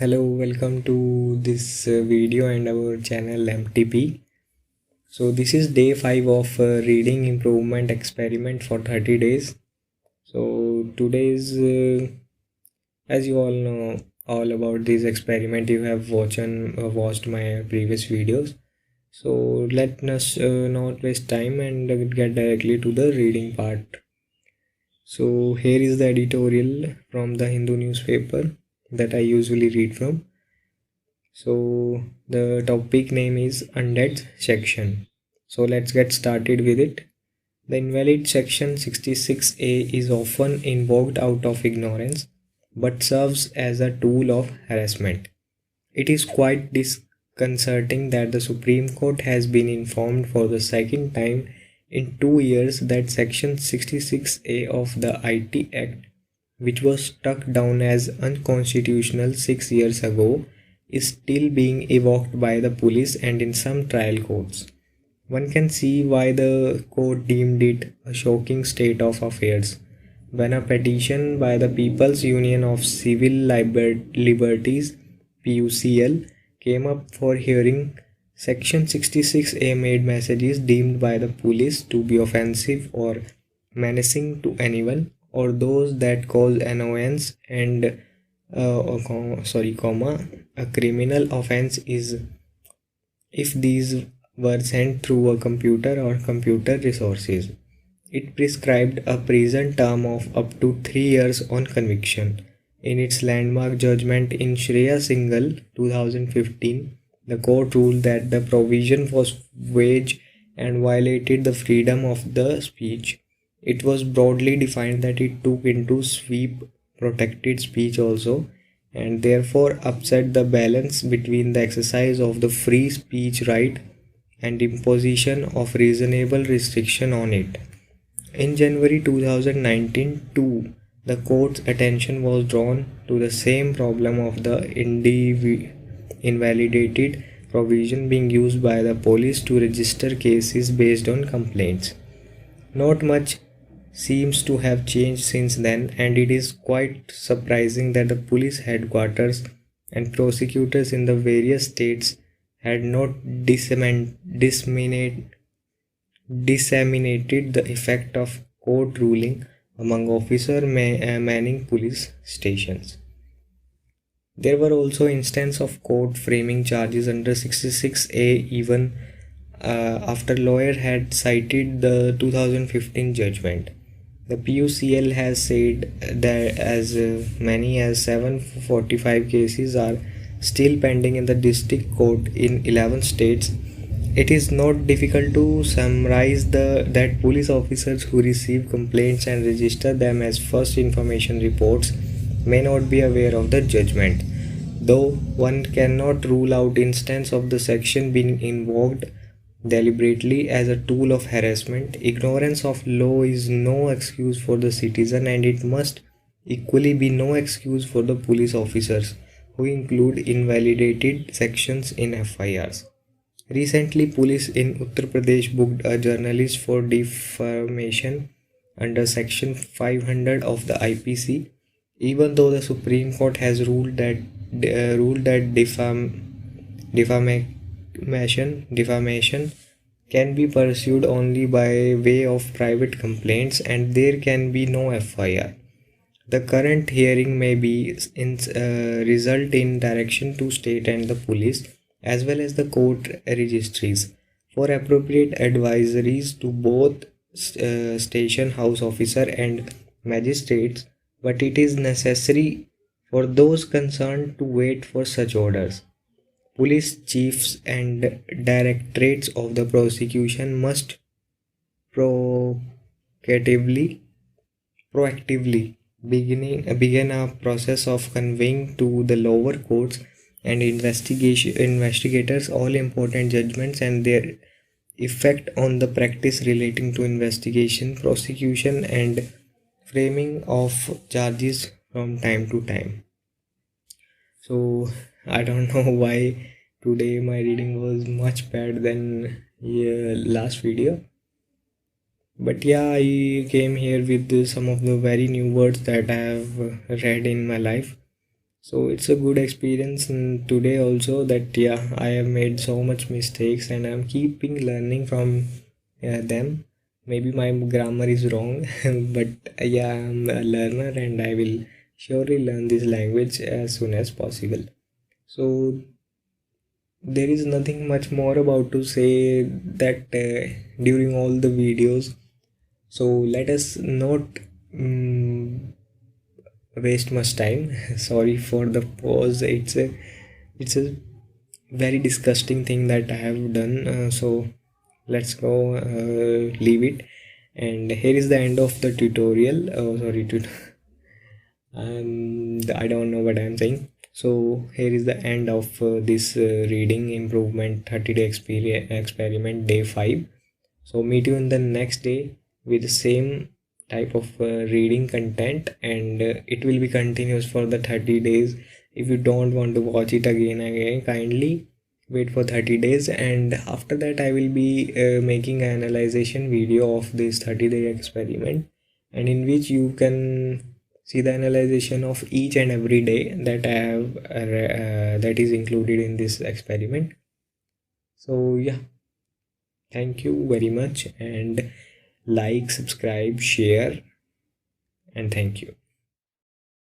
Hello, welcome to this video and our channel MTP. So this is day 5 of reading improvement experiment for 30 days. So today's as you all know all about this experiment, you have watched my previous videos. So let us not waste time and get directly to the reading part. So here is the editorial from the Hindu newspaper that I usually read from. So the topic name is undead section. So let's get started with it. The invalid section 66A is often invoked out of ignorance but serves as a tool of harassment. It is quite disconcerting that the Supreme Court has been informed for the second time in 2 years that section 66A of the IT Act, which was struck down as unconstitutional 6 years ago, is still being evoked by the police and in some trial courts. One can see why the court deemed it a shocking state of affairs when a petition by the People's Union of Civil Liberties (PUCL) came up for hearing. Section 66A made messages deemed by the police to be offensive or menacing to anyone, or those that cause annoyance, and a criminal offense is if these were sent through a computer or computer resources. It prescribed a prison term of up to 3 years on conviction. In its landmark judgment in Shreya Singhal 2015, the court ruled that the provision was vague and violated the freedom of the speech. It was broadly defined that it took into sweep protected speech also, and therefore upset the balance between the exercise of the free speech right and imposition of reasonable restriction on it. In January 2019 too, the court's attention was drawn to the same problem of the invalidated provision being used by the police to register cases based on complaints. Not much seems to have changed since then, and it is quite surprising that the police headquarters and prosecutors in the various states had not disseminated the effect of court ruling among manning police stations. There were also instances of court framing charges under 66A even after lawyer had cited the 2015 judgment. The PUCL has said that as many as 745 cases are still pending in the district court in 11 states. It is not difficult to summarize that police officers who receive complaints and register them as first information reports may not be aware of the judgment. Though one cannot rule out instance of the section being invoked deliberately as a tool of harassment, ignorance of law is no excuse for the citizen, and it must equally be no excuse for the police officers who include invalidated sections in FIRs. Recently, police in Uttar Pradesh booked a journalist for defamation under section 500 of the IPC, even though the Supreme Court has ruled that defamation can be pursued only by way of private complaints and there can be no FIR. The current hearing may result in direction to state and the police as well as the court registries for appropriate advisories to both station house officer and magistrates, but it is necessary for those concerned to wait for such orders. Police chiefs and directorates of the prosecution must proactively begin a process of conveying to the lower courts and investigators all important judgments and their effect on the practice relating to investigation, prosecution, and framing of charges from time to time. So I don't know why today my reading was much better than last video, but yeah, I came here with some of the very new words that I have read in my life. So it's a good experience today also, that yeah, I have made so much mistakes and I'm keeping learning from them. Maybe my grammar is wrong, but yeah, I'm a learner and I will surely learn this language as soon as possible. So there is nothing much more about to say that during all the videos. So let us not waste much time. Sorry for the pause. It's a very disgusting thing that I have done. So let's go leave it. And here is the end of the tutorial. Oh, sorry, I don't know what I'm saying. So here is the end of this reading improvement 30-day experiment day 5. So meet you in the next day with the same type of reading content, and it will be continuous for the 30 days. If you don't want to watch it again and again, kindly wait for 30 days, and after that I will be making an analyzation video of this 30-day experiment, and in which you can see the analyzation of each and every day that I have that is included in this experiment. So yeah, thank you very much, and like, subscribe, share, and thank you.